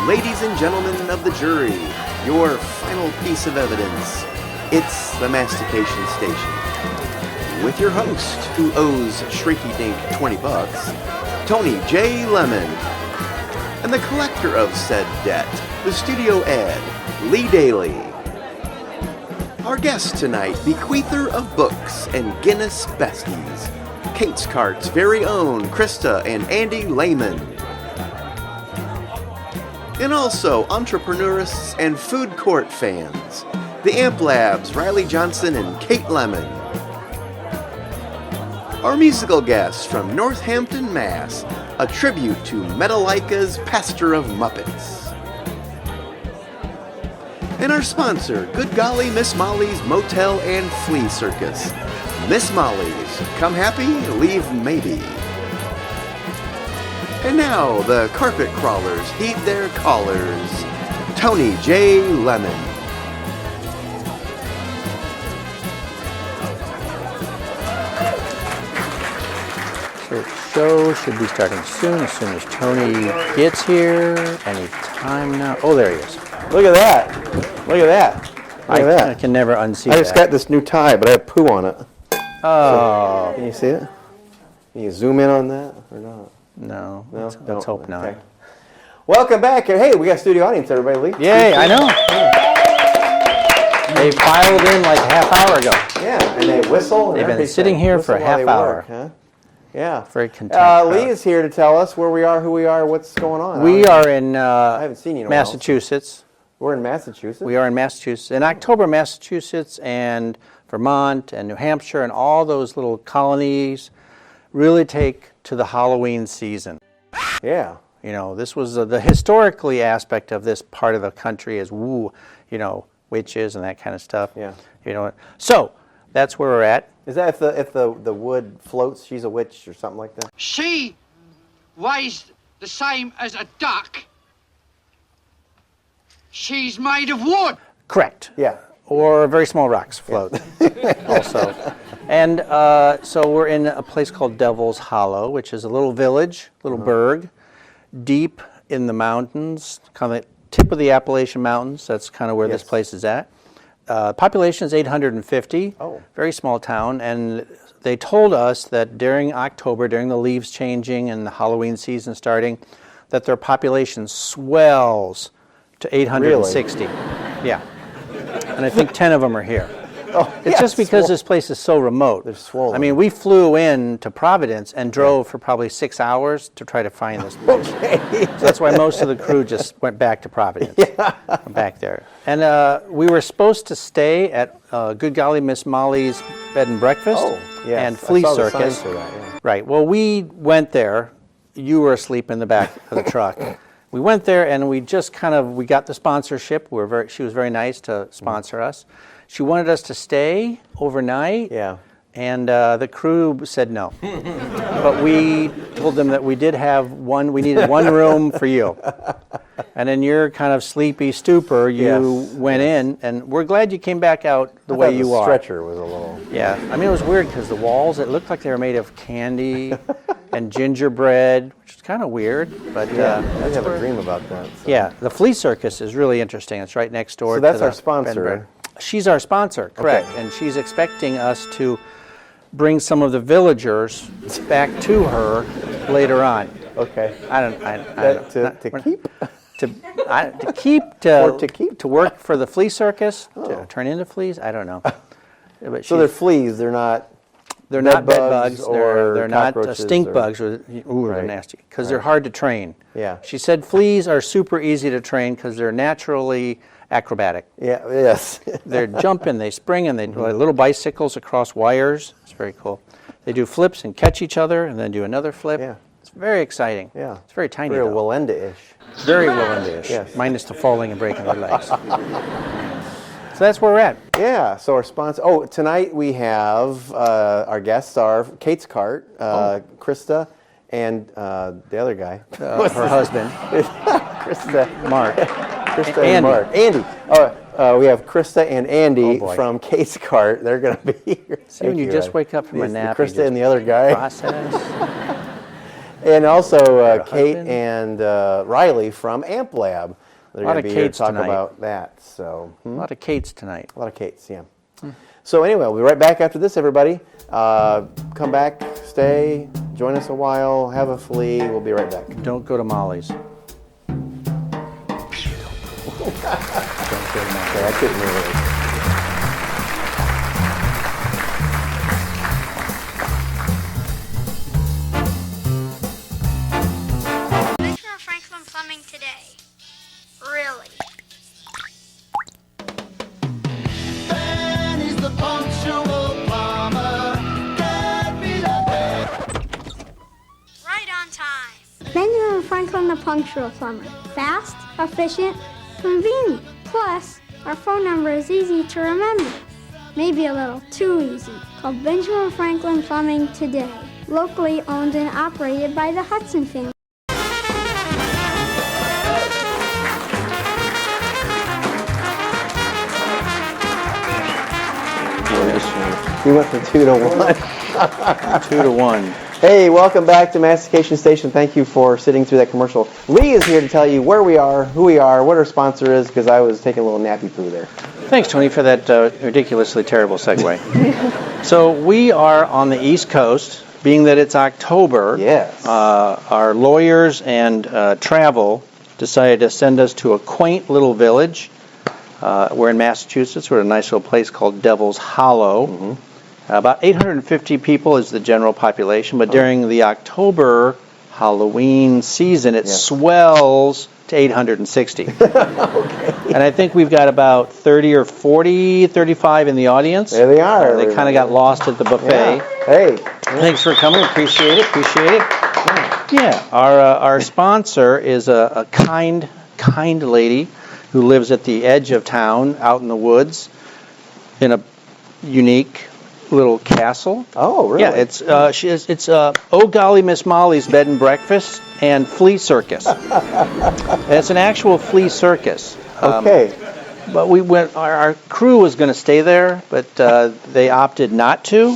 ladies and gentlemen of the jury, your final piece of evidence. It's the Mastication Station. With your host, who owes shrinky-dink $20, Tony J Lemmon. And the collector of said debt, the studio ad, Lee Daly. Our guest tonight, bequeather of books and Guinness besties, Kate's Kart's very own Krista and Andy Layman. And also entrepreneurists and food court fans, the Amp Labs, Riley Johnson and Kate Lemmon. Our musical guests from Northampton, Mass., a tribute to Metallica's Pastor of Muppets. And our sponsor, Good Golly Miss Maughly's Motel and Flea Circus. Miss Maughly's, come happy, leave maybe. And now, the carpet crawlers heed their callers. Tony J Lemmon. So the show should be starting as soon as Tony gets here. Any time now. Oh, there he is. Look at that. Look at that. Look at that. I can never unsee that. I just got this new tie, but I have poo on it. Oh. So, can you see it? Can you zoom in on that or not? No. Let's hope not. Okay. Welcome back. Hey, we got a studio audience, everybody. Yay, I know. They filed in like a half hour ago. Yeah, and they whistle. They've been sitting here for a half hour. Huh? Yeah. Very content. Lee is here to tell us where we are, who we are, what's going on. We are in I haven't seen you in a Massachusetts. We're in Massachusetts? We are in Massachusetts. In October, Massachusetts and Vermont and New Hampshire and all those little colonies really take to the Halloween season. Yeah. You know, this was the historically aspect of this part of the country is witches and that kind of stuff. Yeah. You know, so that's where we're at. Is that if the wood floats, she's a witch or something like that? She weighs the same as a duck. She's made of wood. Correct. Yeah. Or very small rocks float also. And so we're in a place called Devil's Hollow, which is a little village, little burg, deep in the mountains, kind of the tip of the Appalachian Mountains. That's kind of where this place is at. Population is 850, very small town. And they told us that during October, during the leaves changing and the Halloween season starting, that their population swells to 860. Really? Yeah. And I think 10 of them are here. Oh, it's just because this place is so remote. They're swollen. I mean, we flew in to Providence and drove for probably 6 hours to try to find this place. Okay. So that's why most of the crew just went back to Providence. From back there. And we were supposed to stay at Good Golly Miss Maughly's Bed and Breakfast and Flea Circus. For that, yeah. Right. Well, we went there. You were asleep in the back of the truck. We went there and we just we got the sponsorship. She was very nice to sponsor us. She wanted us to stay overnight. Yeah. And the crew said no. But we told them that we needed one room for you. And in your kind of sleepy stupor, you went in, and we're glad you came back out the way you are. The stretcher was a little... Yeah, I mean, it was weird because the walls, it looked like they were made of candy and gingerbread, which is kind of weird, but... I have a dream about that. So. Yeah, the Flea Circus is really interesting. It's right next door. So that's our sponsor. She's our sponsor, correct, and she's expecting us to bring some of the villagers back to her later on. Okay. To work for the Flea Circus, to turn into fleas. I don't know. But so they're fleas. They're not. They're not bed bugs. Or they're not stink bugs. Ooh, they're nasty because they're hard to train. Yeah. She said fleas are super easy to train because they're naturally acrobatic. Yeah. Yes. They're jumping, they spring, and they do little bicycles across wires. It's very cool. They do flips and catch each other, and then do another flip. Yeah. It's very exciting. Yeah. It's very tiny. Very Wallenda-ish. Very Wallenda-ish. Yes. Minus the falling and breaking their legs. So that's where we're at. Yeah. So our sponsor. Oh, tonight we have our guests are Kate's Kart, Krista, and the other guy, her husband, Krista, Mark. Krista and Mark. Andy. We have Krista and Andy from Kate's Kart. They're going to be here. See, when you just wake up from a nap, Krista and the other guy. Process. And also Kate husband. and Riley from Amp Lab. They're Lot going of to be here to Kates talk tonight. about that. So, A lot of Kates tonight. a lot of Kates, yeah. So anyway, we'll be right back after this, everybody. Come back, stay, join us a while, have a Flea. We'll be right back. Don't go to Maughly's. Okay, I couldn't really. Benjamin Franklin Plumbing today. Really? Ben is the punctual plumber. Get me the bed. Right on time. Benjamin Franklin the Punctual Plumber. Fast, efficient, convenient. Plus, our phone number is easy to remember. Maybe a little too easy. Call Benjamin Franklin Plumbing today. Locally owned and operated by the Hudson family. We went from 2 to 1. 2 to 1. Hey, welcome back to Mastication Station. Thank you for sitting through that commercial. Lee is here to tell you where we are, who we are, what our sponsor is, because I was taking a little nappy poo there. Thanks, Tony, for that ridiculously terrible segue. So we are on the East Coast, being that it's October. Yes. Our lawyers and travel decided to send us to a quaint little village. We're in Massachusetts. We're at a nice little place called Devil's Hollow. Mm-hmm. About 850 people is the general population, but during the October Halloween season, it swells to 860. Okay. And I think we've got about 30 or 40, 35 in the audience. There they are. They kind of got lost at the buffet. Yeah. Hey. Thanks for coming. Appreciate it. Yeah. Our sponsor is a kind lady who lives at the edge of town, out in the woods, in a unique little castle. Oh, really? Yeah, it's Oh Golly, Miss Molly's Bed and Breakfast and Flea Circus. And it's an actual flea circus. Okay. But we went. Our crew was going to stay there, but they opted not to.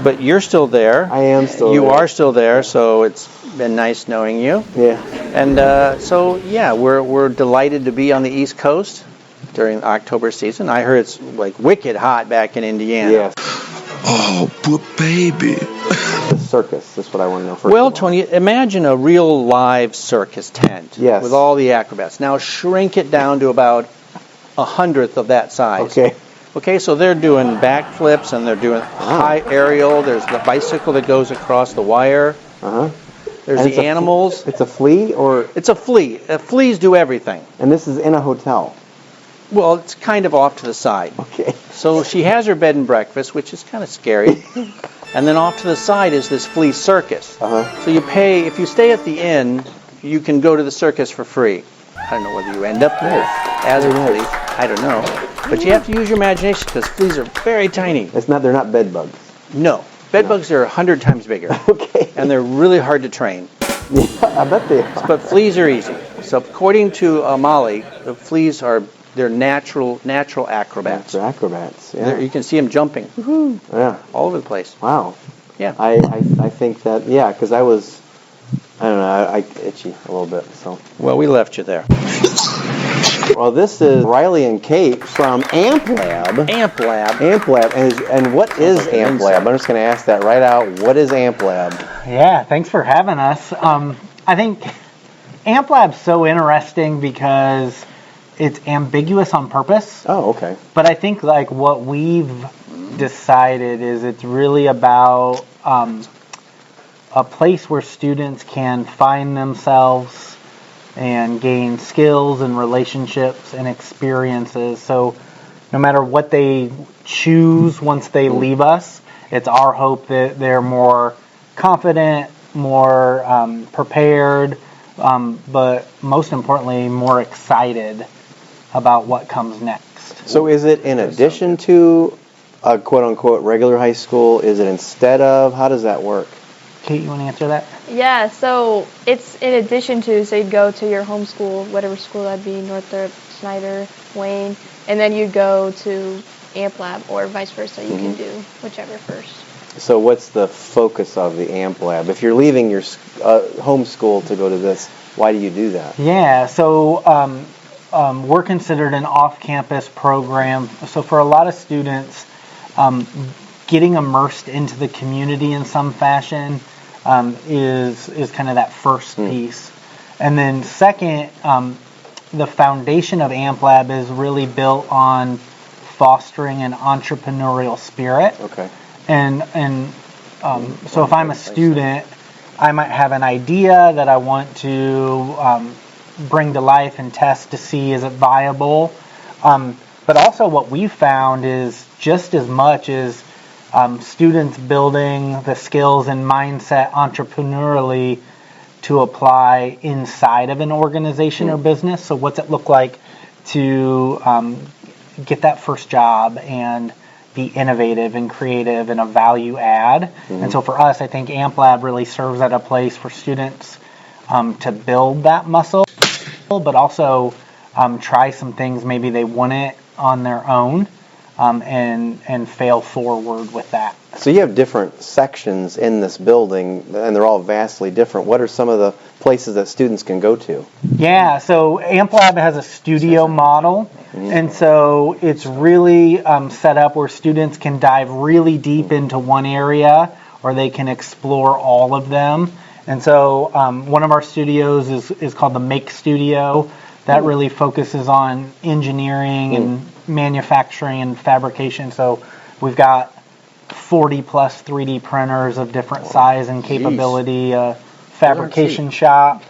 But you're still there. I am still You there. are still there, so it's been nice knowing you. Yeah. And so yeah, we're delighted to be on the East Coast during the October season. I heard it's like wicked hot back in Indiana. Yes. Oh, but baby. The circus. That's what I want to know first. Well, of all. Tony, imagine a real live circus tent Yes. with all the acrobats. Now shrink it down to about 1/100th of that size. Okay. Okay, so they're doing backflips and they're doing high aerial. There's the bicycle that goes across the wire. Uh-huh. There's And it's the a animals. It's a flea, or It's a flea. Fleas do everything. and this is in a hotel. Well, it's kind of off to the side. Okay. So she has her bed and breakfast, which is kind of scary. And then off to the side is this flea circus. Uh-huh. So you pay, if you stay at the inn, you can go to the circus for free. I don't know whether you end up there as a Very flea. nice. I don't know. But you have to use your imagination because fleas are very tiny. They're not bed bugs. No. Bed bugs are 100 times bigger. Okay. And they're really hard to train. Yeah, I bet they are. But fleas are easy. So according to Maughly, the fleas they're natural acrobats. They're acrobats. You can see them jumping Yeah. all over the place. Wow. Yeah. I think that, because I was, I don't know, I itchy a little bit, so. Well, we left you there. Well, this is Riley and Kate from Amp Lab. Amp Lab. Amp Lab, and what is like an Amp insect. Lab? I'm just going to ask that right out. What is Amp Lab? Yeah, thanks for having us. I think Amp Lab's so interesting because it's ambiguous on purpose. Oh, okay. But I think like what we've decided is it's really about a place where students can find themselves and gain skills and relationships and experiences. So no matter what they choose once they leave us, it's our hope that they're more confident, more prepared, but most importantly, more excited about what comes next. So is it in addition to a quote-unquote regular high school? Is it instead of? How does that work? Kate, you want to answer that? Yeah, so it's in addition to, so you'd go to your home school, whatever school that'd be, Northrop, Snyder, Wayne, and then you'd go to Amp Lab or vice versa. You can do whichever first. So what's the focus of the AMP Lab? If you're leaving your home school to go to this, why do you do that? Yeah, so we're considered an off-campus program. So for a lot of students, getting immersed into the community in some fashion is kind of that first piece. And then second, the foundation of AMP Lab is really built on fostering an entrepreneurial spirit. Okay. And so if I'm a student, I might have an idea that I want to bring to life and test to see is it viable. But also what we've found is just as much as students building the skills and mindset entrepreneurially to apply inside of an organization or business. So what's it look like to get that first job and be innovative and creative and a value add. And so for us, I think AMP Lab really serves as a place for students to build that muscle, but also try some things maybe they wouldn't on their own and fail forward with that. So you have different sections in this building, and they're all vastly different. What are some of the places that students can go to? Yeah, so AMP Lab has a studio model, and so it's really set up where students can dive really deep into one area, or they can explore all of them. And so one of our studios is called the Make Studio. That really focuses on engineering and manufacturing and fabrication. So we've got 40 plus 3D printers of different size and capability, fabrication shop,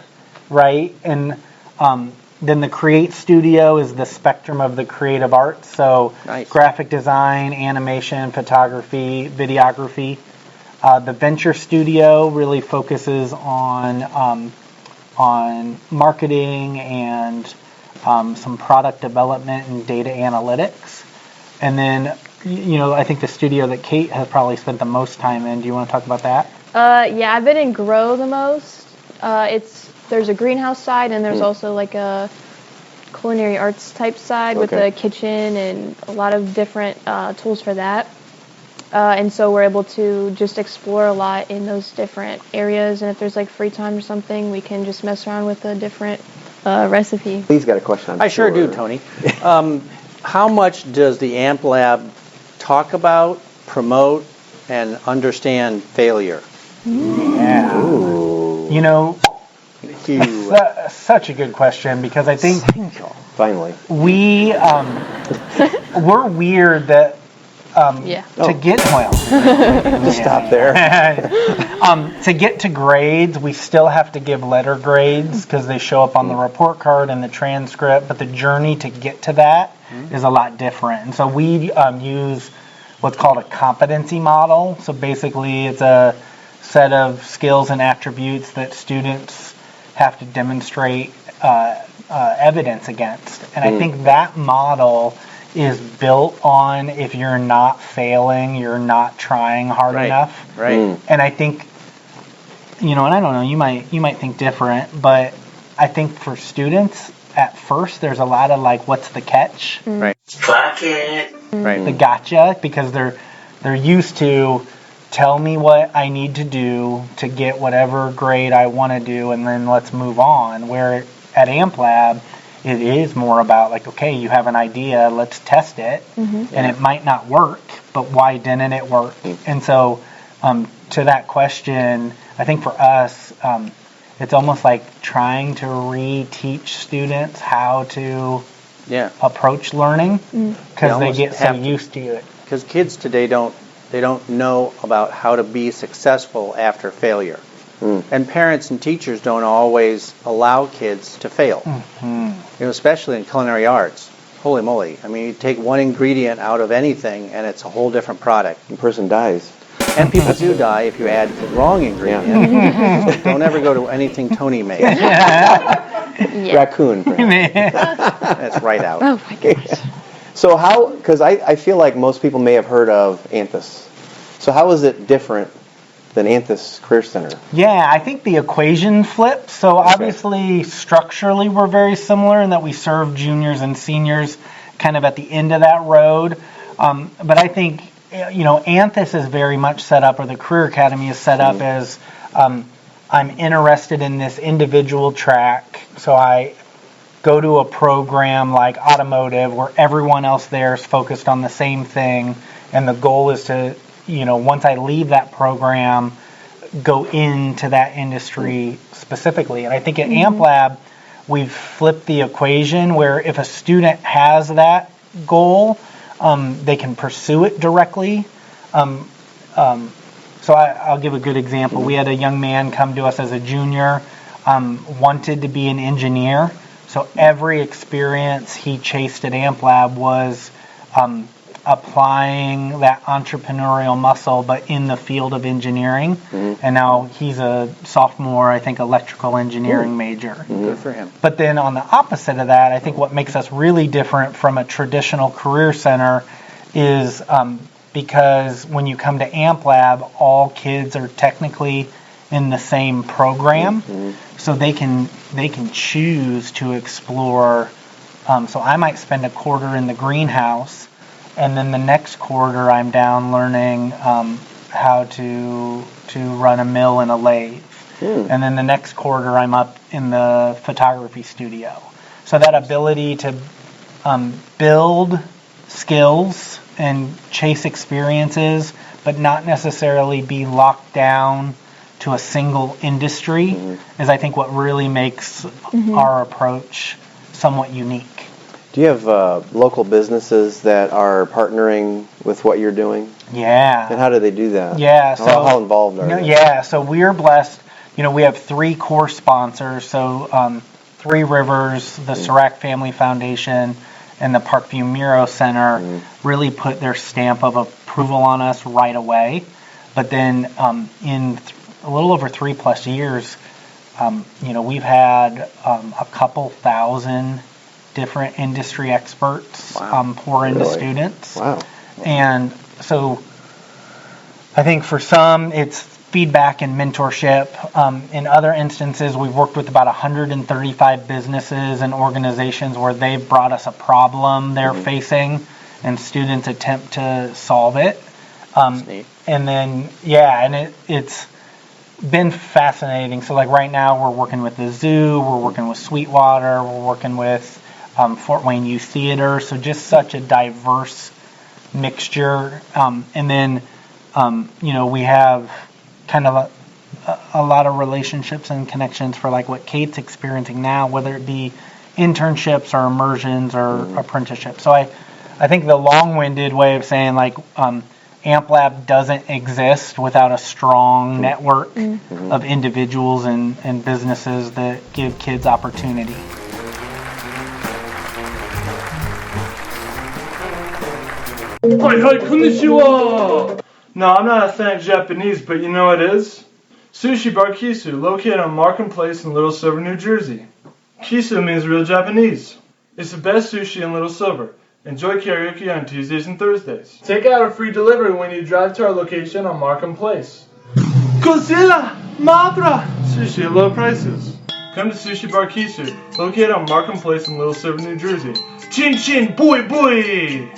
right? And then the Create Studio is the spectrum of the creative arts. So graphic design, animation, photography, videography. The Venture Studio really focuses on marketing and some product development and data analytics. And then, I think the studio that Kate has probably spent the most time in. Do you want to talk about that? Yeah, I've been in Grow the most. There's a greenhouse side, and there's also like a culinary arts type side with the kitchen and a lot of different tools for that. And so we're able to just explore a lot in those different areas. And if there's like free time or something, we can just mess around with a different recipe. Please got a question. I sure do, Tony. How much does the AMP Lab talk about, promote, and understand failure? Yeah. Ooh. Such a good question, because I think Finally. we're weird that to get Just stop there. to get to grades, we still have to give letter grades because they show up on the report card and the transcript, but the journey to get to that is a lot different. And so we use what's called a competency model. So basically it's a set of skills and attributes that students have to demonstrate evidence against. And I think that model is built on, if you're not failing, you're not trying hard enough. Right. And I think, and I don't know, you might think different, but I think for students, at first, there's a lot of like, what's the catch? Right. Fuck it. Right. The gotcha, because they're used to, tell me what I need to do to get whatever grade I want to do, and then let's move on. Where at AMP Lab, it is more about like, okay, you have an idea, let's test it, and it might not work, but why didn't it work? And so to that question, I think for us, it's almost like trying to re-teach students how to approach learning, because they get so used to it. Because kids today don't know about how to be successful after failure. And parents and teachers don't always allow kids to fail. Especially in culinary arts. Holy moly. I mean, you take one ingredient out of anything and it's a whole different product. The person dies. And people do die if you add the wrong ingredient. So don't ever go to anything Tony makes. Raccoon, perhaps. That's right out. Oh my gosh. So how, because I feel like most people may have heard of Anthus. So how is it different than Anthus Career Center? Yeah, I think the equation flips. So obviously, structurally, we're very similar in that we serve juniors and seniors kind of at the end of that road. But I think Anthus is very much set up, or the Career Academy is set up as I'm interested in this individual track, so I go to a program like automotive where everyone else there is focused on the same thing, and the goal is to, once I leave that program, go into that industry specifically. And I think at Amp Lab, we've flipped the equation where if a student has that goal, they can pursue it directly. So I'll give a good example. We had a young man come to us as a junior, wanted to be an engineer. So every experience he chased at Amp Lab was applying that entrepreneurial muscle, but in the field of engineering. And now he's a sophomore, I think, electrical engineering major. Good for him. But then on the opposite of that, I think what makes us really different from a traditional career center is because when you come to Amp Lab, all kids are technically in the same program, so they can choose to explore. So I might spend a quarter in the greenhouse, and then the next quarter I'm down learning how to run a mill and a lathe, and then the next quarter I'm up in the photography studio. So that ability to build skills and chase experiences, but not necessarily be locked down to a single industry is, I think, what really makes our approach somewhat unique. Do you have local businesses that are partnering with what you're doing? Yeah. And how do they do that? Yeah. How involved are they? Yeah. So we're blessed. We have 3 core sponsors. So Three Rivers, the Sirac Family Foundation, and the Parkview Miro Center really put their stamp of approval on us right away. But then in a little over 3+ years, we've had a couple thousand different industry experts pour into students. Wow. And so I think for some it's feedback and mentorship. In other instances, we've worked with about 135 businesses and organizations where they've brought us a problem they're facing, and students attempt to solve it. And then, it's been fascinating. So like right now we're working with the zoo, we're working with Sweetwater, we're working with Fort Wayne Youth Theater. So just such a diverse mixture. And then, we have kind of a lot of relationships and connections for like what Kate's experiencing now, whether it be internships or immersions or apprenticeships. So I think the long-winded way of saying like Amp Lab doesn't exist without a strong network of individuals and businesses that give kids opportunity. Hi, konnichiwa! No, I'm not a fan of Japanese, but you know what is? Sushi Bar Kisu, located on Markham Place in Little Silver, New Jersey. Kisu means real Japanese. It's the best sushi in Little Silver. Enjoy karaoke on Tuesdays and Thursdays. Take out a free delivery when you drive to our location on Markham Place. Godzilla! Madra! Sushi at low prices. Come to Sushi Bar Kisu, located on Markham Place in Little Silver, New Jersey. Chin chin, boy boy!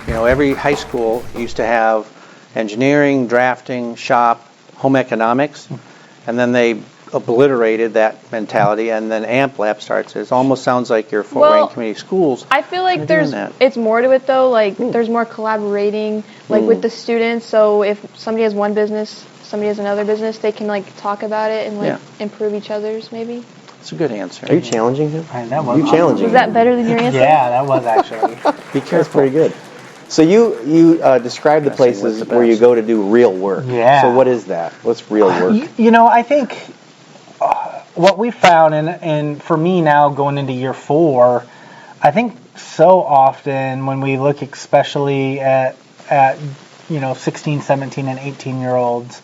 Every high school used to have engineering, drafting, shop, home economics, and then they obliterated that mentality, and then Amp Lab starts. It almost sounds like your Fort Wayne Community Schools. I feel like it's more to it though. Like there's more collaborating, like with the students. So if somebody has one business, somebody has another business, they can like talk about it and improve each other's maybe. That's a good answer. Are you challenging him? That was you challenging Was that better than your answer? Yeah, that was actually. Be careful. That's pretty good. So you describe the places where you go to do real work. Yeah. So what is that? What's real work? I think what we found, and for me now going into year 4, I think so often when we look especially at 16, 17, and 18-year-olds,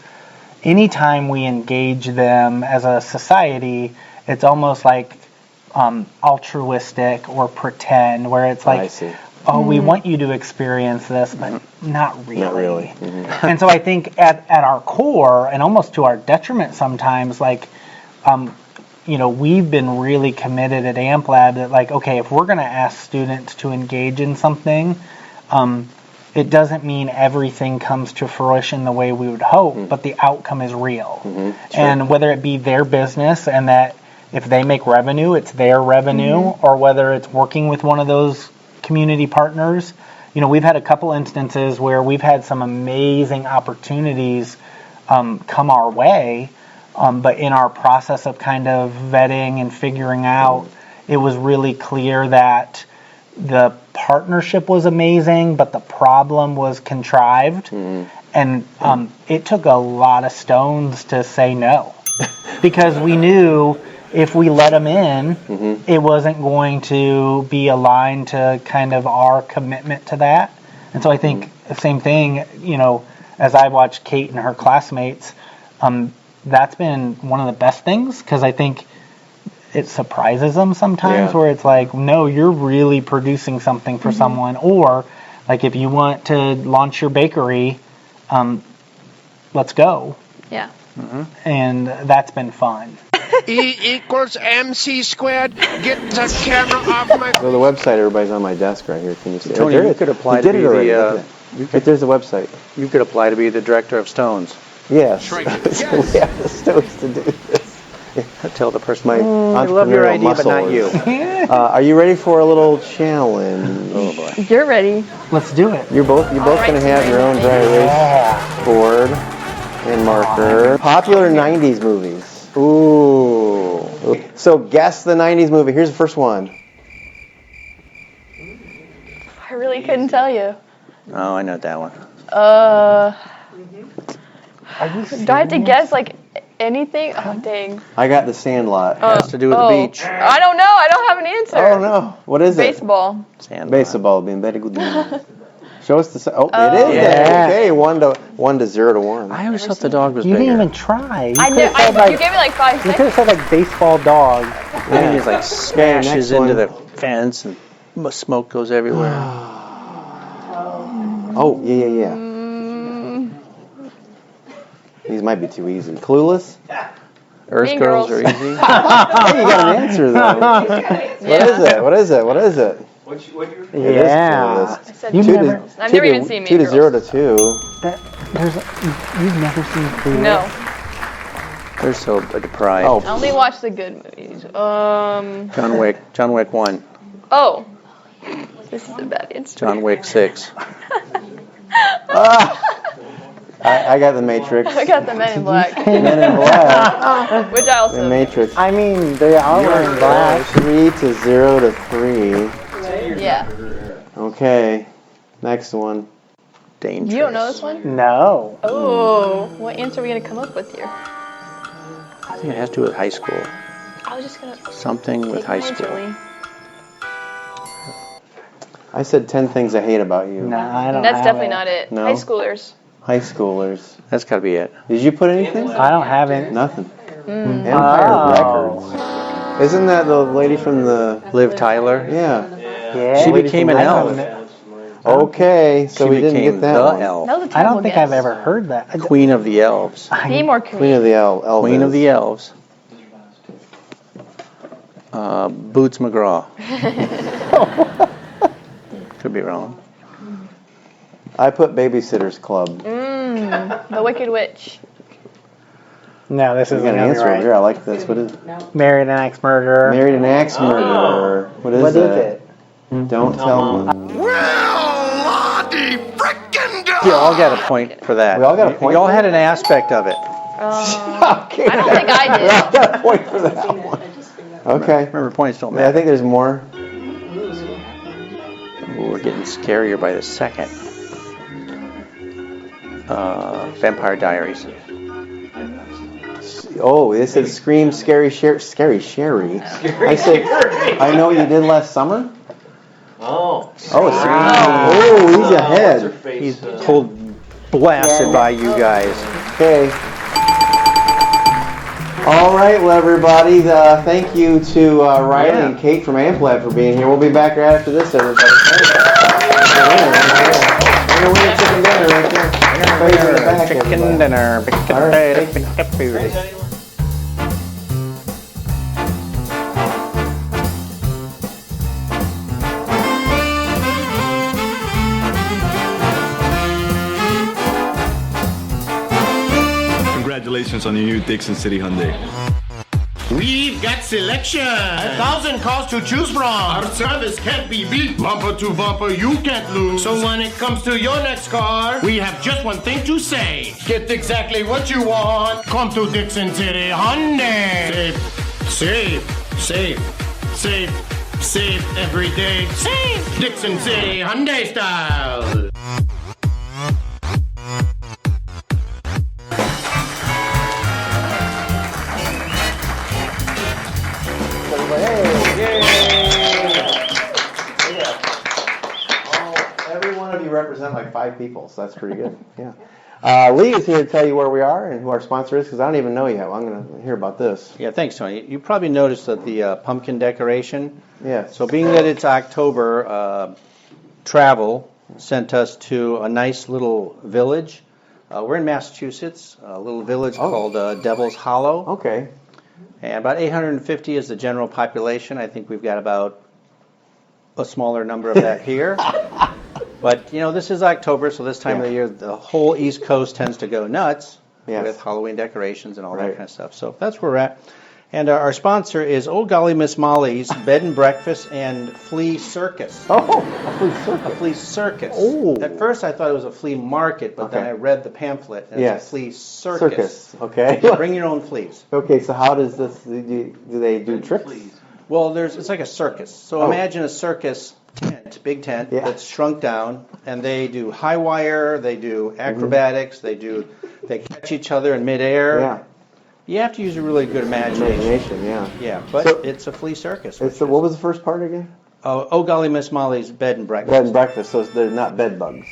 anytime we engage them as a society, it's almost like altruistic or pretend, where it's like, we want you to experience this, but not really. Not really. And so I think at our core, and almost to our detriment sometimes, like we've been really committed at Amp Lab that, like, okay, if we're going to ask students to engage in something, it doesn't mean everything comes to fruition the way we would hope, but the outcome is real. And whether it be their business and that if they make revenue, it's their revenue, or whether it's working with one of those community partners. We've had a couple instances where we've had some amazing opportunities come our way, but in our process of kind of vetting and figuring out, it was really clear that the partnership was amazing, but the problem was contrived, and it took a lot of stones to say no, because we knew if we let them in, it wasn't going to be aligned to kind of our commitment to that. And so I think the same thing, as I watched Kate and her classmates, that's been one of the best things, because I think it surprises them sometimes where it's like, no, you're really producing something for someone. Or like if you want to launch your bakery, let's go. Yeah. And that's been fun. E=mc². Get the camera off my... So the website, everybody's on my desk right here. Can you see it? Tony, you could apply to be right, there's the website. You could apply to be the director of Stones. Yes. So we have the Stones to do this. Tell the person, My I love your entrepreneurial idea, but not muscle. you. Are you ready for a little challenge? Oh boy. You're ready. Let's do it. You're both going to have your own dry erase board and marker. Popular 90s movies. Ooh. So guess the 90s movie. Here's the first one. I really couldn't tell you. Oh, I know that one. Do I have to guess like anything? Oh, dang. I got The Sandlot. It has to do with the beach. I don't know. I don't have an answer. Oh no. What is it? Baseball. Sandlot. Baseball being very good. Show us the. Oh, it is. Yeah. That. Okay, 1 to 0 to 1. I always thought the dog was You bigger. didn't even try. You gave me like 5 You seconds. could have said like baseball dog. And he just like smashes next into one. the fence and smoke goes everywhere. Oh, yeah. These might be too easy. Clueless? Earth Mean Girls Girls. are easy. Hey, you got an answer though. What is it? It is Yeah. Clueless. I said You've Mean never- Girls. I've never even seen Mean 2 to Girls. 0 to 2. You've never seen Clueless? No. They're so deprived. Oh, I only watch the good movies. John Wick 1. Oh. This is a bad answer. John Wick 6. I got The Matrix. I got the Men in Black. Men in Black. Which I also. The Matrix. I mean, they are wearing black. 3 to 0 to 3. Yeah. Okay. Next one. Dangerous. You don't know this one? No. Oh. What answer are we going to come up with here? I think it has to do with high school. I was just going to. Something with high school. I said 10 things I hate about you. No, I don't That's have definitely it. not it. No? High schoolers. High schoolers. That's got to be it. Did you put anything? I don't have it. Nothing. Empire Records. Isn't that the lady from the... Liv Tyler. Yeah. Yeah. She became an elf. Okay, so She we didn't became get that the one. elf. That was a I terrible don't think guess. I've ever heard that. Queen of the elves. Be more Queen of the Elves. Queen of the elves. Boots McGraw. Could be wrong. I put Babysitter's Club. The Wicked Witch. No, this We isn't got an gonna be answer over right. here. I like this. What is it? Married an axe murderer. Married an Axe Murderer. What is What that? is it? Don't tell me. You all got a point for that. We all got a point You all for had an aspect of it. Okay. I don't think I did. I got a point for that one. Okay. Remember, points don't I matter. think there's more. Ooh, we're getting scarier by the second. Vampire Diaries. Oh, they said Scream, Scary Sherry. I said, I Know What You Did Last Summer? Oh, he's ahead. He's pulled blasted by you guys. Okay. All right, well, everybody. Thank you to Riley and Kate from Amp Lab for being here. We'll be back right after this, everybody. Winner, chicken dinner right there. Chicken dinner. All right. Congratulations on your new Dixon City Hyundai. We've got selection. 1,000 cars to choose from. Our service can't be beat. Bumper to bumper, you can't lose. So when it comes to your next car, we have just one thing to say. Get exactly what you want. Come to Dixon City Hyundai. Save, save, save, save, save every day. Save. Dixon City Hyundai style. Every one of you represent like 5 people, so that's pretty good. Yeah. Lee is here to tell you where we are and who our sponsor is, because I don't even know yet. Well, I'm going to hear about this. Yeah, thanks, Tony. You probably noticed that the pumpkin decoration. Yes. So being that it's October, Travel sent us to a nice little village. We're in Massachusetts, a little village called Devil's Hollow. Okay. And about 850 is the general population. I think we've got about a smaller number of that here. But, this is October, so this time of the year, the whole East Coast tends to go nuts with Halloween decorations and all that kind of stuff. So that's where we're at. And our sponsor is Old Golly Miss Maughly's Bed and Breakfast and Flea Circus. Oh, a flea circus. A flea circus. Oh. At first I thought it was a flea market, but then I read the pamphlet, and it's a flea circus. Okay. Bring your own fleas. Okay, so how does this, do they do tricks? Well, it's like a circus. So imagine a circus tent, big tent, that's shrunk down, and they do high wire, they do acrobatics, they catch each other in midair. Yeah. You have to use a really good imagination. Yeah, but it's a flea circus. What was the first part again? Oh, Golly Miss Maughly's Bed and Breakfast. Bed and breakfast, so they're not bed bugs.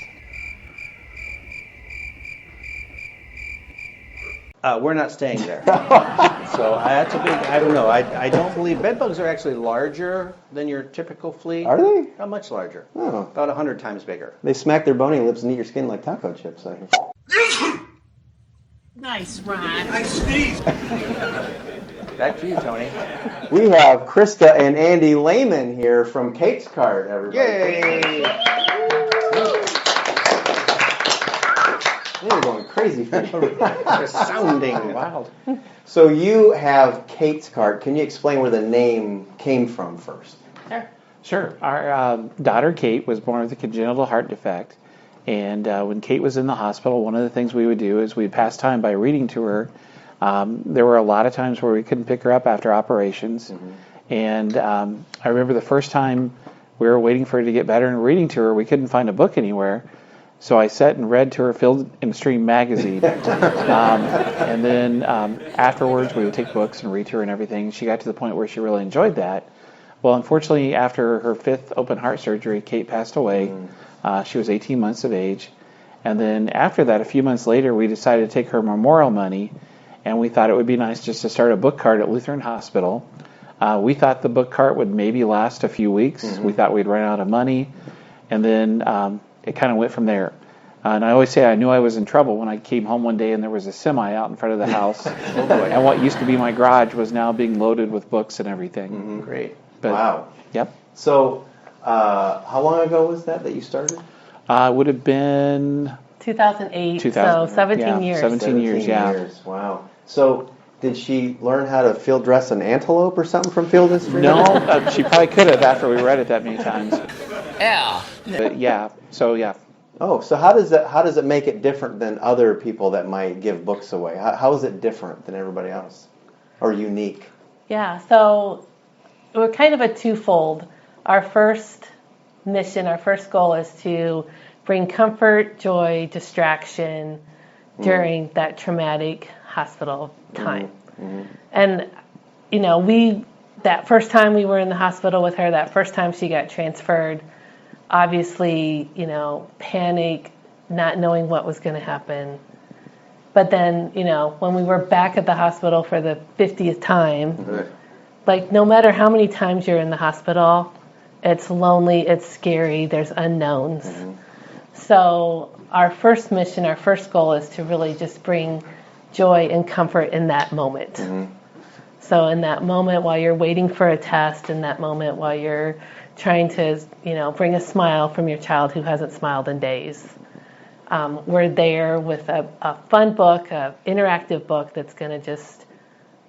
We're not staying there. So that's a big, I don't know. I don't believe, bed bugs are actually larger than your typical flea. Are they? Not much larger. Oh. About 100 times bigger. They smack their bony lips and eat your skin like taco chips, I hear. Nice, Ron. I sneezed. Back to you, Tony. We have Krista and Andy Layman here from Kate's Kart, everybody. Yay! They're going crazy for you. They're sounding wild. So you have Kate's Kart. Can you explain where the name came from first? Sure. Our daughter Kate was born with a congenital heart defect. And when Kate was in the hospital, one of the things we would do is we'd pass time by reading to her. There were a lot of times where we couldn't pick her up after operations. Mm-hmm. And I remember the first time we were waiting for her to get better and reading to her, we couldn't find a book anywhere. So I sat and read to her Field and Stream magazine. And then afterwards, we would take books and read to her and everything. She got to the point where she really enjoyed that. Well, unfortunately, after her 5th open heart surgery, Kate passed away. She was 18 months of age. And then after that, a few months later, we decided to take her memorial money, and we thought it would be nice just to start a book cart at Lutheran Hospital. We thought the book cart would maybe last a few weeks. Mm-hmm. We thought we'd run out of money, and then it kind of went from there. And I always say I knew I was in trouble when I came home one day and there was a semi out in front of the house. And what used to be my garage was now being loaded with books and everything. Mm-hmm. Great. But, wow. Yep. So how long ago was that you started? It would have been 2008, so 17 years. 17 years, yeah. Years. Wow. So did she learn how to field dress an antelope or something from Field and Stream? No, she probably could have after we read it that many times. Yeah. But yeah, so yeah. Oh, so how does it make it different than other people that might give books away? How is it different than everybody else, or unique? Yeah, so we're kind of a twofold. Our first mission, our first goal is to bring comfort, joy, distraction during that traumatic hospital time. Mm-hmm. And, that first time we were in the hospital with her, that first time she got transferred, obviously, panic, not knowing what was going to happen. But then, when we were back at the hospital for the 50th time, like no matter how many times you're in the hospital, it's lonely, it's scary, there's unknowns. Mm-hmm. So our first mission, our first goal is to really just bring joy and comfort in that moment. Mm-hmm. So in that moment while you're waiting for a test, in that moment while you're trying to, bring a smile from your child who hasn't smiled in days, we're there with a fun book, an interactive book that's going to just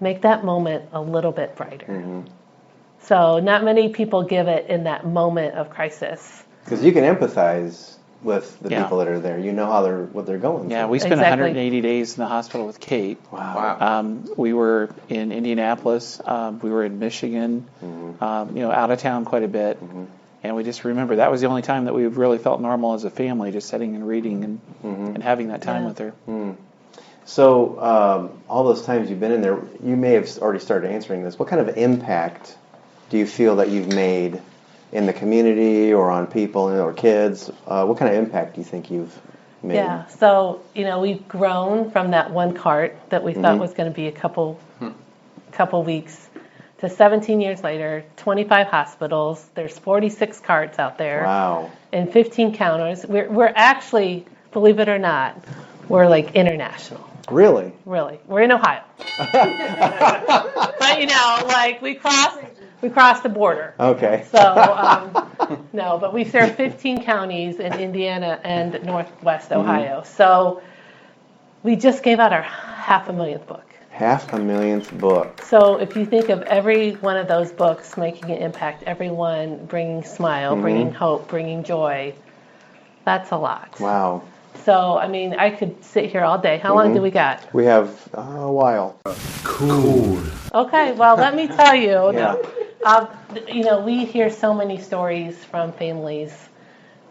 make that moment a little bit brighter. So not many people give it in that moment of crisis. Because you can empathize with the people that are there. You know what they're going through. Yeah, we spent 180 days in the hospital with Kate. Wow. We were in Indianapolis. We were in Michigan. Out of town quite a bit. And we just remember that was the only time that we really felt normal as a family, just sitting and reading and having that time with her. So all those times you've been in there, you may have already started answering this. What kind of impact do you feel that you've made in the community or on people or kids? What kind of impact do you think you've made? Yeah, so, we've grown from that one cart that we thought was going to be a couple weeks to 17 years later, 25 hospitals. There's 46 carts out there. Wow. And 15 counters. We're actually, believe it or not, we're like international. Really? Really. We're in Ohio. But, we crossed the border. Okay. So, no, but we serve 15 counties in Indiana and Northwest Ohio. So we just gave out our 500,000th book. 500,000th book. So if you think of every one of those books making an impact, everyone bringing smile, bringing hope, bringing joy, that's a lot. Wow. So, I could sit here all day. How long do we got? We have a while. Cool. Okay, well, let me tell you. We hear so many stories from families.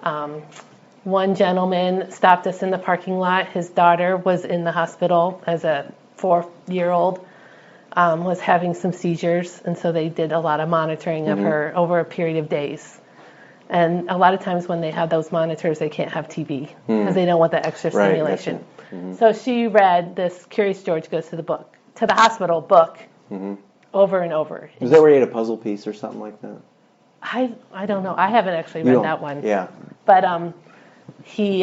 One gentleman stopped us in the parking lot. His daughter was in the hospital as a 4-year-old, was having some seizures, and so they did a lot of monitoring of her over a period of days. And a lot of times when they have those monitors, they can't have TV because they don't want the extra stimulation. So she read this Curious George Goes to the Hospital book over and over. Is that where you had a puzzle piece or something like that? I don't know. I haven't actually read that one. Yeah. But he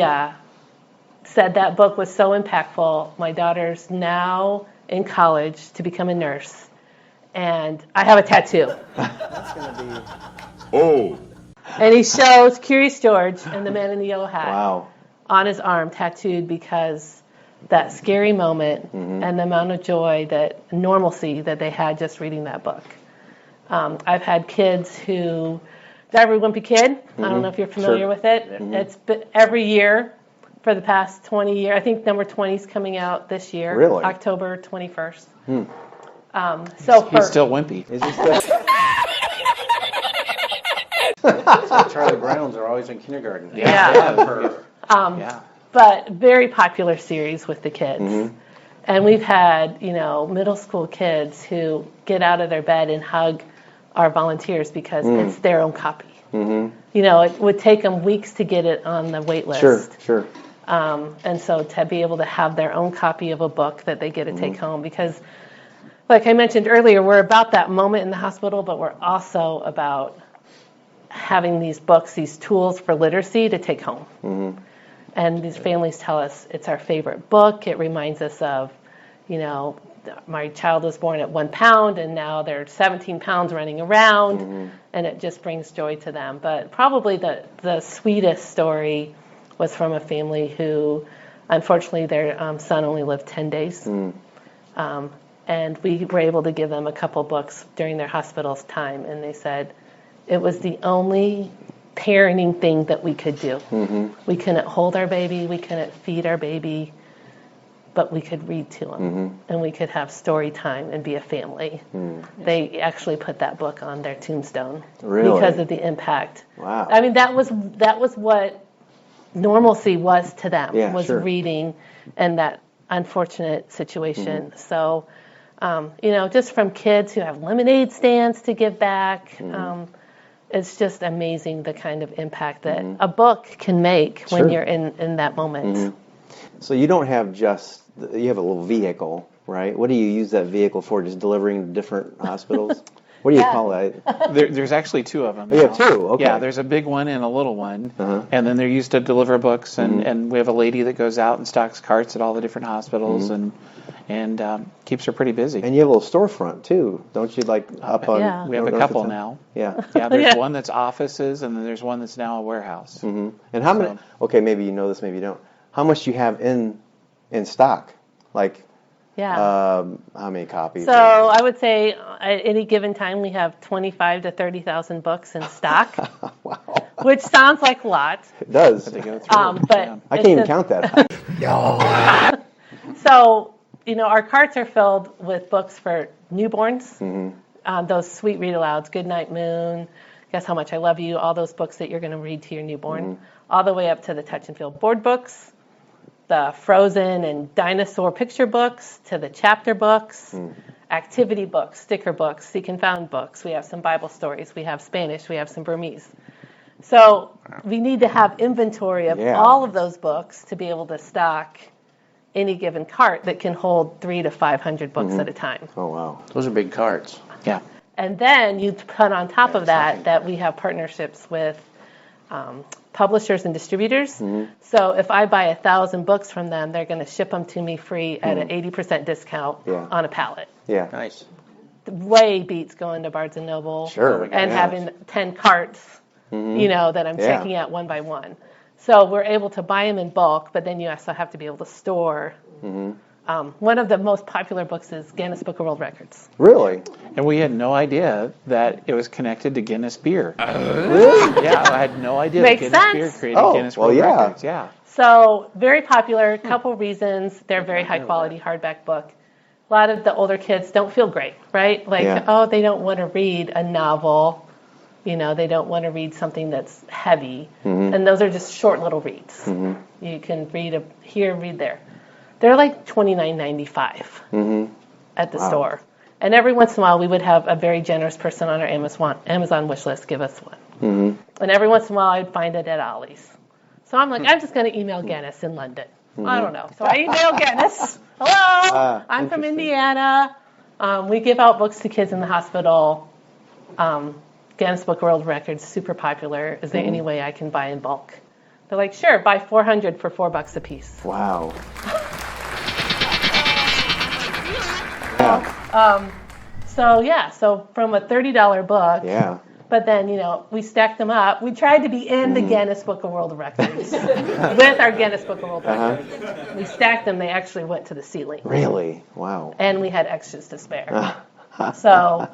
said that book was so impactful. My daughter's now in college to become a nurse. And I have a tattoo. That's going to be... Oh. And he shows Curious George and the Man in the Yellow Hat on his arm, tattooed, because that scary moment and the amount of joy, that normalcy that they had just reading that book. I've had kids who, Diary Wimpy Kid, I don't know if you're familiar with it. It's been every year for the past 20 years. I think number 20 is coming out this year, really? October 21st. He's still wimpy. Is he still? So Charlie Browns are always in kindergarten. But very popular series with the kids. And we've had, middle school kids who get out of their bed and hug our volunteers because it's their own copy. It would take them weeks to get it on the wait list. Sure. And so to be able to have their own copy of a book that they get to take home, because like I mentioned earlier, we're about that moment in the hospital, but we're also about having these books, these tools for literacy to take home. And these families tell us it's our favorite book. It reminds us of, my child was born at 1 pound and now they're 17 pounds running around, and it just brings joy to them. But probably the sweetest story was from a family who, unfortunately, their son only lived 10 days. And we were able to give them a couple books during their hospital's time, and they said, it was the only parenting thing that we could do. We couldn't hold our baby, we couldn't feed our baby, but we could read to them, and we could have story time and be a family. They actually put that book on their tombstone because of the impact. Wow. That was what normalcy was to them, reading and that unfortunate situation. So, just from kids who have lemonade stands to give back, it's just amazing the kind of impact that a book can make when you're in that moment. So you don't have you have a little vehicle, right? What do you use that vehicle for? Just delivering to different hospitals? What do you call that? There's actually 2 of them. Oh, you have 2? Okay. Yeah, there's a big one and a little one. And then they're used to deliver books, and we have a lady that goes out and stocks carts at all the different hospitals and keeps her pretty busy. And you have a little storefront, too, don't you, up on... We have a couple now. Yeah. Yeah, there's one that's offices, and then there's one that's now a warehouse. And how many... Okay, maybe you know this, maybe you don't. how much do you have in stock? Like, Yeah. how many copies? So I would say at any given time we have 25 to 30,000 books in stock. Wow. Which sounds like a lot. It does. But I can't even count that. So, our carts are filled with books for newborns. Those sweet read-alouds, Goodnight Moon, Guess How Much I Love You, all those books that you're going to read to your newborn, all the way up to the touch and feel board books, the Frozen and dinosaur picture books, to the chapter books, activity books, sticker books, seek and found books. We have some Bible stories. We have Spanish. We have some Burmese. So we need to have inventory of all of those books to be able to stock any given cart that can hold 300 to 500 books at a time. Oh, wow. Those are big carts. Yeah. And then you put on top of that we have partnerships with publishers and distributors. So if I buy 1,000 books from them, they're going to ship them to me free at an 80% discount on a pallet. Yeah. Nice. Way beats going to Barnes & Noble and having 10 carts, that I'm checking out one by one. So we're able to buy them in bulk, but then you also have to be able to store. One of the most popular books is Guinness Book of World Records. Really? And we had no idea that it was connected to Guinness beer. Really? Yeah, I had no idea Makes that Guinness sense. beer created Guinness World Records. Yeah. So very popular, a couple reasons. They're very high quality hardback book. A lot of the older kids don't feel great, right? Like, they don't want to read a novel. They don't want to read something that's heavy. And those are just short little reads. You can read here, read there. They're like $29.95 at the store. And every once in a while, we would have a very generous person on our Amazon wish list give us one. And every once in a while, I'd find it at Ollie's. So I'm like, I'm just going to email Guinness in London. I don't know. So I email Guinness. Hello, I'm from Indiana. We give out books to kids in the hospital. Guinness Book of World Records, super popular. Is there any way I can buy in bulk? They're like, sure, buy 400 for $4 a piece. Wow. So from a $30 book, but then, we stacked them up. We tried to be in the Guinness Book of World Records with our Guinness Book of World Records. We stacked them. They actually went to the ceiling. Really? Wow. And we had extras to spare. So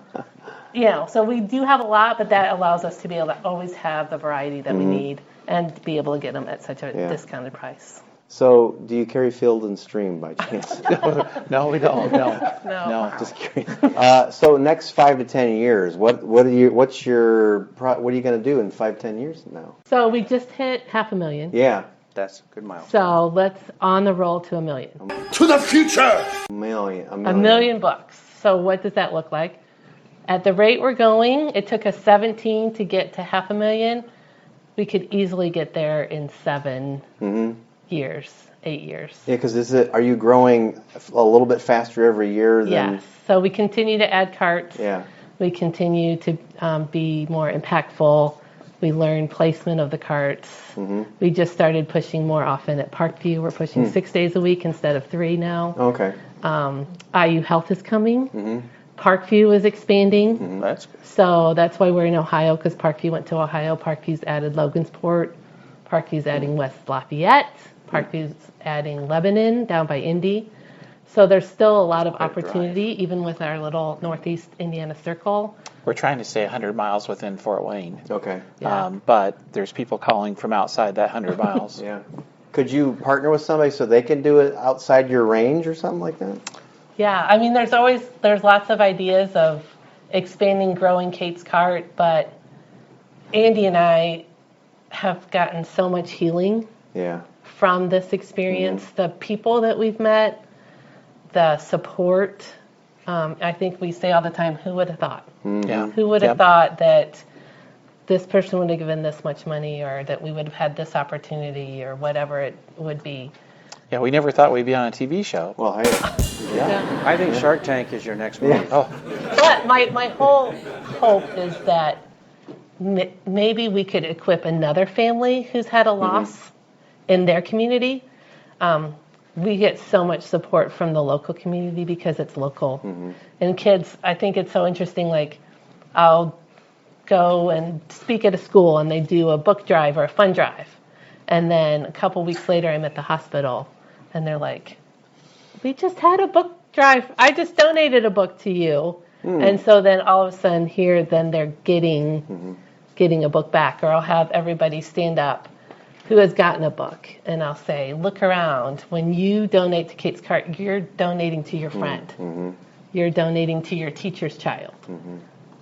we do have a lot, but that allows us to be able to always have the variety that we need and be able to get them at such a discounted price. So, do you carry Field and Stream by chance? No, we don't. No. Just curious. So, next 5 to 10 years, what are you going to do in 5-10 years now? So we just hit 500,000. Yeah. That's a good milestone. So let's on the roll to 1 million. To the future! A million. 1 million books. So what does that look like? At the rate we're going, it took us 17 to get to 500,000. We could easily get there in 7 years, 8 years. Yeah, because are you growing a little bit faster every year? Yes. So we continue to add carts. Yeah. We continue to be more impactful. We learn placement of the carts. We just started pushing more often at Parkview. We're pushing 6 days a week instead of 3 now. Okay. IU Health is coming. Parkview is expanding. That's good. So that's why we're in Ohio, because Parkview went to Ohio. Parkview's added Logansport. Parkview's adding West Lafayette. Parkview's adding Lebanon down by Indy. So there's still a lot of opportunity, even with our little Northeast Indiana circle. We're trying to stay 100 miles within Fort Wayne. Okay. But there's people calling from outside that 100 miles. Yeah. Could you partner with somebody so they can do it outside your range or something like that? Yeah, I mean, there's lots of ideas of expanding, growing Kate's Cart, but Andy and I have gotten so much healing from this experience. The people that we've met, the support. I think we say all the time, who would have thought? Yeah. Who would have thought that this person would have given this much money, or that we would have had this opportunity, or whatever it would be. Yeah, we never thought we'd be on a TV show. Well, hey. I think Shark Tank is your next move. But my whole hope is that maybe we could equip another family who's had a loss in their community. We get so much support from the local community because it's local. And kids, I think it's so interesting, like I'll go and speak at a school and they do a book drive or a fun drive. And then a couple weeks later, I'm at the hospital, and they're like, we just had a book drive. I just donated a book to you. And so then all of a sudden here, then they're getting a book back. Or I'll have everybody stand up who has gotten a book. And I'll say, look around. When you donate to Kate's Kart, you're donating to your friend. You're donating to your teacher's child.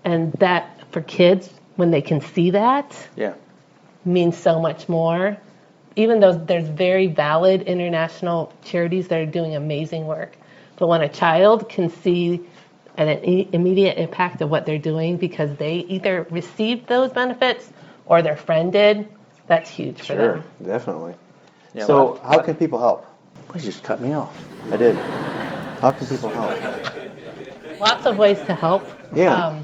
And that, for kids, when they can see that, means so much more. Even though there's very valid international charities that are doing amazing work. But when a child can see an immediate impact of what they're doing because they either received those benefits or their friend did, that's huge for them. Sure, definitely. Yeah, So how can people help? You just cut me off. I did. How can people help? Lots of ways to help. Yeah.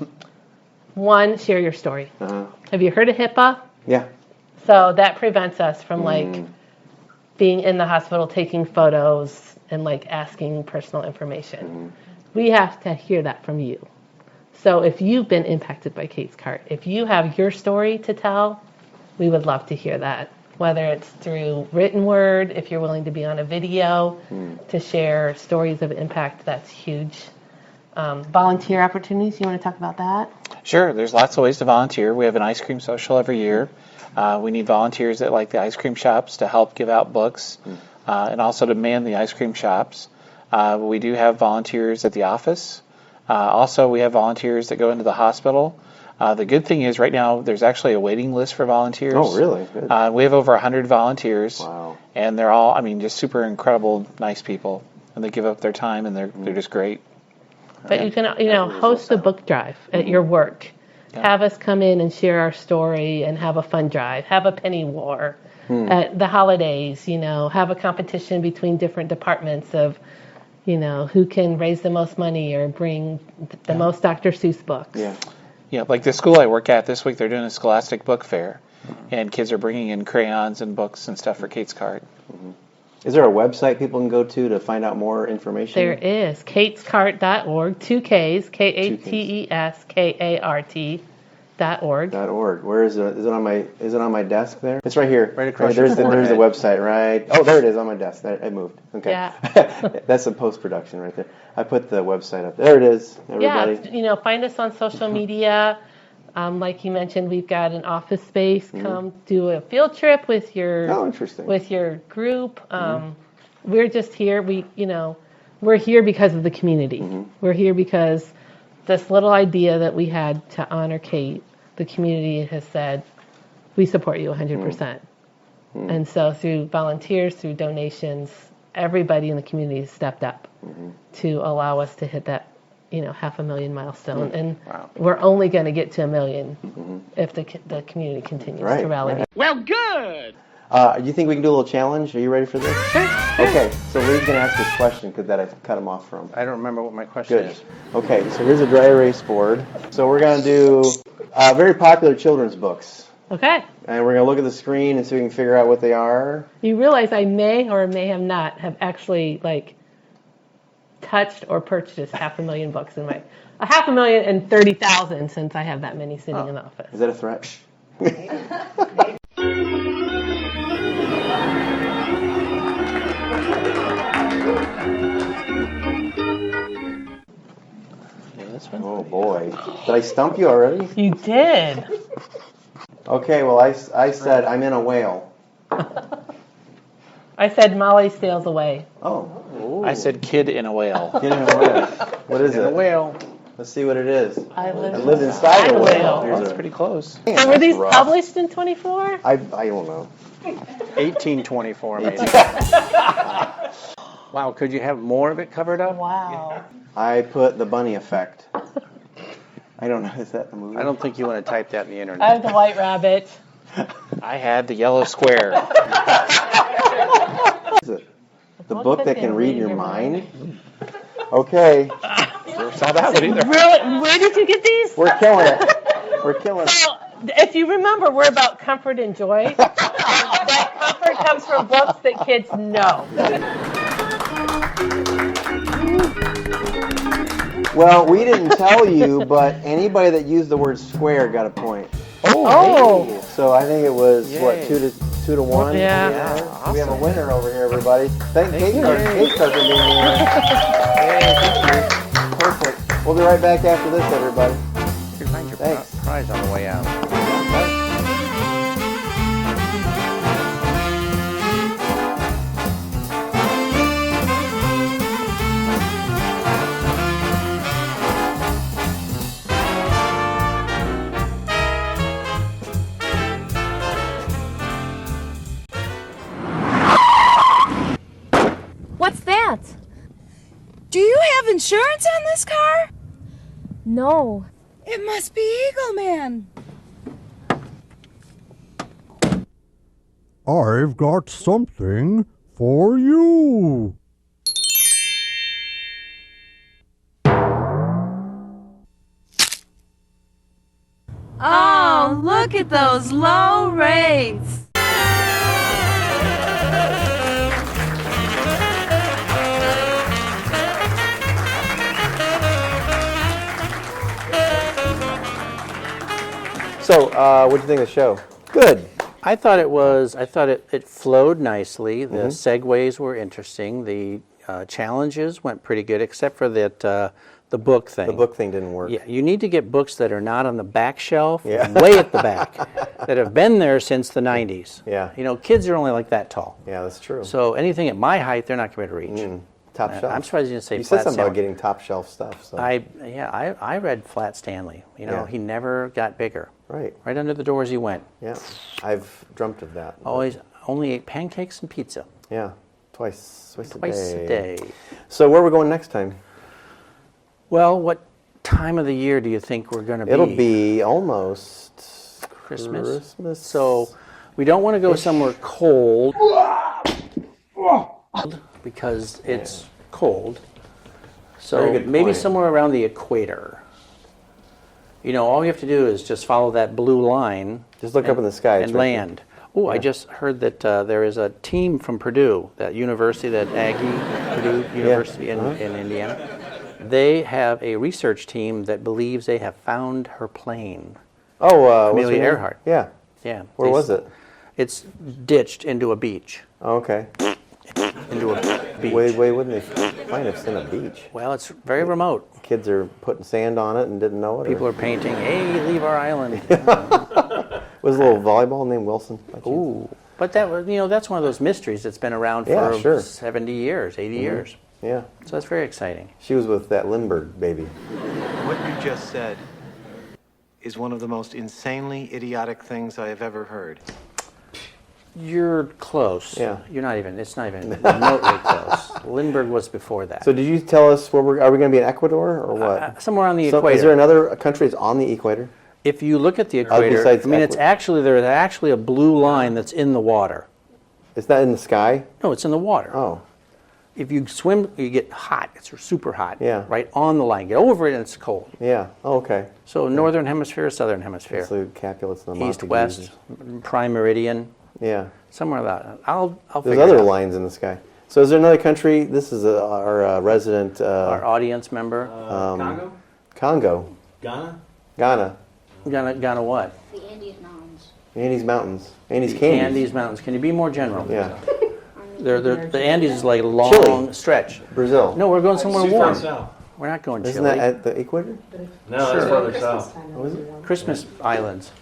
One, share your story. Have you heard of HIPAA? Yeah. So that prevents us from being in the hospital taking photos and asking personal information. We have to hear that from you. So if you've been impacted by Kate's Kart, if you have your story to tell, we would love to hear that. Whether it's through written word, if you're willing to be on a video to share stories of impact, that's huge. Volunteer opportunities, you want to talk about that? Sure, there's lots of ways to volunteer. We have an ice cream social every year. We need volunteers at the ice cream shops to help give out books and also to man the ice cream shops. We do have volunteers at the office. Also, we have volunteers that go into the hospital. The good thing is right now there's actually a waiting list for volunteers. Oh, really? Good. We have over 100 volunteers. Wow. And they're all, just super incredible, nice people. And they give up their time, and they're just great. But you can, host a book drive at your work. Have us come in and share our story and have a fun drive. Have a penny war at the holidays, have a competition between different departments of, who can raise the most money or bring the most Dr. Seuss books. Yeah, like the school I work at this week, they're doing a Scholastic book fair. And kids are bringing in crayons and books and stuff for Kate's Kart. Is there a website people can go to find out more information? There is. KatesKart.org, 2 Ks, KATESKART.org. Where is it? Is it on my desk there? It's right here. Right across there's your the forehead. website, right? Oh, there it is on my desk. There, I moved. Okay. Yeah. That's the post-production right there. I put the website up. There it is, everybody. Yeah, find us on social media. Like you mentioned, we've got an office space. Come do a field trip with your group. We're just here. We're here because of the community. We're here because this little idea that we had to honor Kate, the community has said, we support you 100%. And so through volunteers, through donations, everybody in the community has stepped up to allow us to hit that 500,000 milestone, and we're only going to get to 1 million if the community continues to rally. Right. Well, good. Do you think we can do a little challenge? Are you ready for this? Sure. Okay, so Lee's going to ask this question because that I cut him off from. I don't remember what my question is. Okay, so here's a dry erase board. So we're going to do very popular children's books. Okay. And we're going to look at the screen and see if we can figure out what they are. You realize I may or may have not have actually touched or purchased 500,000 books in my 530,000 since I have that many sitting in the office. Is that a threat? Oh boy. Did I stump you already? You did. Okay, well I said I'm in a whale. I said Maughly sails away. Oh. I said kid in a whale. Kid in a whale. What is it? A whale. Let's see what it is. I lived inside a whale. That's pretty close. So were these published in 24? I don't know. 1824 maybe. Wow, could you have more of it covered up? Wow. I put The Bunny Effect. I don't know. Is that the movie? I don't think you want to type that in the internet. I have the White Rabbit. I had the yellow square. What is it? The book that can read your mind? Okay. Never saw that one either. Really? Where did you get these? We're killing it. We're killing it. So, if you remember, we're about comfort and joy. That comfort comes from books that kids know. Well, we didn't tell you, but anybody that used the word square got a point. Oh. So I think it was, Yay. what, 2-1. Yeah. We have a winner over here, everybody. Thank Kate for being here. Perfect. We'll be right back after this, everybody. You can find your Thanks. prize on the way out. What's that? Do you have insurance on this car? No. It must be Eagle Man. I've got something for you. Oh, look at those low rates. So, what do you think of the show? Good. I thought it flowed nicely. The segues were interesting. The challenges went pretty good, except for that the book thing. The book thing didn't work. Yeah, you need to get books that are not on the back shelf, way at the back, that have been there since the 90s. Yeah. You know, kids are only like that tall. Yeah, that's true. So anything at my height, they're not going to be able to reach. Top shelf. I'm surprised you didn't say You Flat said something about Stanley. getting top shelf stuff. So. I read Flat Stanley. You know, he never got bigger. Right. Right under the doors he went. Yeah, I've dreamt of that. Always only ate pancakes and pizza. Yeah, twice a day. So where are we going next time? Well, what time of the year do you think we're going to be? It'll be almost Christmas. So we don't want to go somewhere cold because it's cold. So Very good maybe point. somewhere around the equator. You know, all you have to do is just follow that blue line. Just look up in the sky. And land. Oh, I just heard that there is a team from Purdue, that university, that Purdue University in Indiana. They have a research team that believes they have found her plane. Oh, Amelia Earhart. Yeah. Yeah. Where was it? It's ditched into a beach. Oh, okay. Into a beach. Why wouldn't they find us in a beach? Well, it's very remote. Kids are putting sand on it and didn't know it. People are painting, hey, leave our island. Was a little volleyball named Wilson? Ooh. But that was, that's one of those mysteries that's been around for 70 years, 80 years. Yeah. So that's very exciting. She was with that Lindbergh baby. What you just said is one of the most insanely idiotic things I have ever heard. You're close. Yeah. It's not even remotely close. Lindbergh was before that. So did you tell us are we going to be in Ecuador or what? Somewhere on the equator. Is there another country that's on the equator? If you look at the equator, besides there's actually a blue line that's in the water. It's not in the sky? No, it's in the water. Oh. If you swim, you get hot. It's super hot. Yeah. Right on the line. Get over it and it's cold. Yeah. Oh, okay. So northern hemisphere, southern hemisphere. It's the Capulets and the East, west, prime meridian. Yeah. Somewhere that. I'll There's other lines in the sky. So is there another country? This is our resident. Our audience member. Congo. Ghana. Ghana what? The Andes Mountains. Andes Mountains. Andes The Candies. Andes Mountains. Can you be more general? Yeah. The Andes is like a long Chile. stretch. Brazil. No, we're going somewhere warm. South. We're not going Isn't Chile. that at the equator? No, that's further south. What is it? Christmas Islands.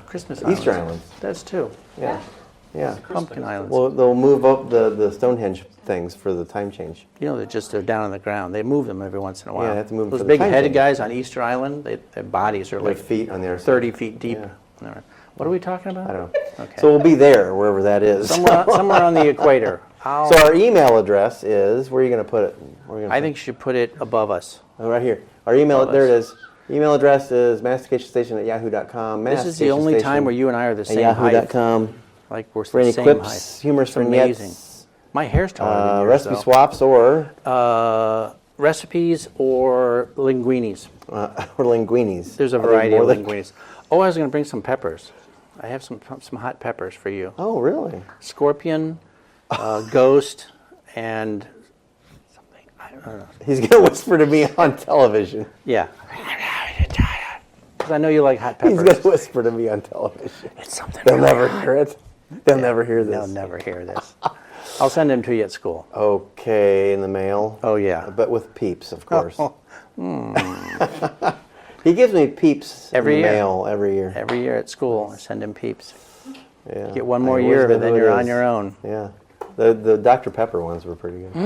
Christmas Islands. Easter Islands. That's two. Yeah. Yeah. Pumpkin Islands. Well, they'll move up the Stonehenge things for the time change. You know, they're down on the ground. They move them every once in a while. Yeah, they have to move them Those for the big time headed change. guys on Easter Island, their bodies are Their like feet on their 30 feet deep. Yeah. What are we talking about? I don't know. Okay. So we'll be there, wherever that is. somewhere on the equator. So our email address is, where are you going to put it? I think you should put it above us. Oh, right here. Our email, Above there it us. is. Email address is masticationstation@yahoo.com. This is the only time where you and I are the same height. yahoo.com. Like we're For the any same quips, height. humorous It's amazing. vignettes, My hair's taller than yours, recipe though. swaps, or recipes or linguinis. or linguinis. There's a Are there variety of more than- linguinis. Oh, I was going to bring some peppers. I have some hot peppers for you. Oh, really? Scorpion, ghost, and something. I don't know. He's going to whisper to me on television. Yeah. Because I know you like hot peppers. He's going to whisper to me on television. It's something. They'll really never hot. hear it. They'll never hear this. They'll never hear this. I'll send him to you at school. Okay, in the mail. Oh, yeah. But with Peeps, of course. Mm. He gives me Peeps Every in the year. mail every year. Every year at school, I send him Peeps. Yeah. Get one more I year of always it, then know who you're it on is. your own. Yeah. The Dr. Pepper ones were pretty good.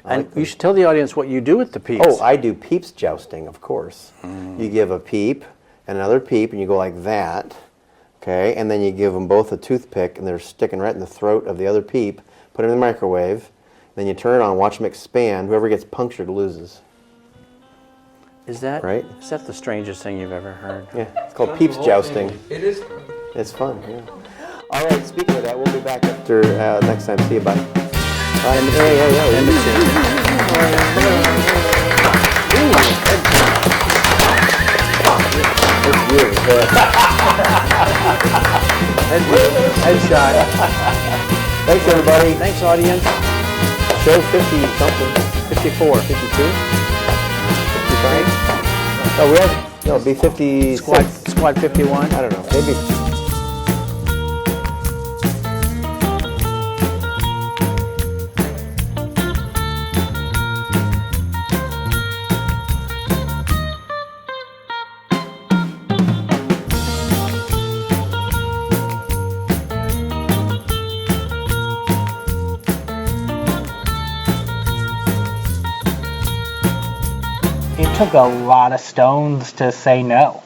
And you should tell the audience what you do with the Peeps. Oh, I do Peeps jousting, of course. You give a Peep and another Peep, and you go like that, okay? And then you give them both a toothpick, and they're sticking right in the throat of the other Peep. Put them in the microwave. Then you turn it on, watch them expand. Whoever gets punctured loses. Is that right? Is that the strangest thing you've ever heard? Yeah, it's called Peeps jousting. It is fun. It's fun, yeah. All right, speaking of that, we'll be back after next time. See you, bye. Bye. End of Headshot. Thanks, everybody. Thanks, audience. Show 50-something. 54. 52? 55? Oh, we have, no, it'll be 56. Squad 51. I don't know. Maybe. It took a lot of stones to say no.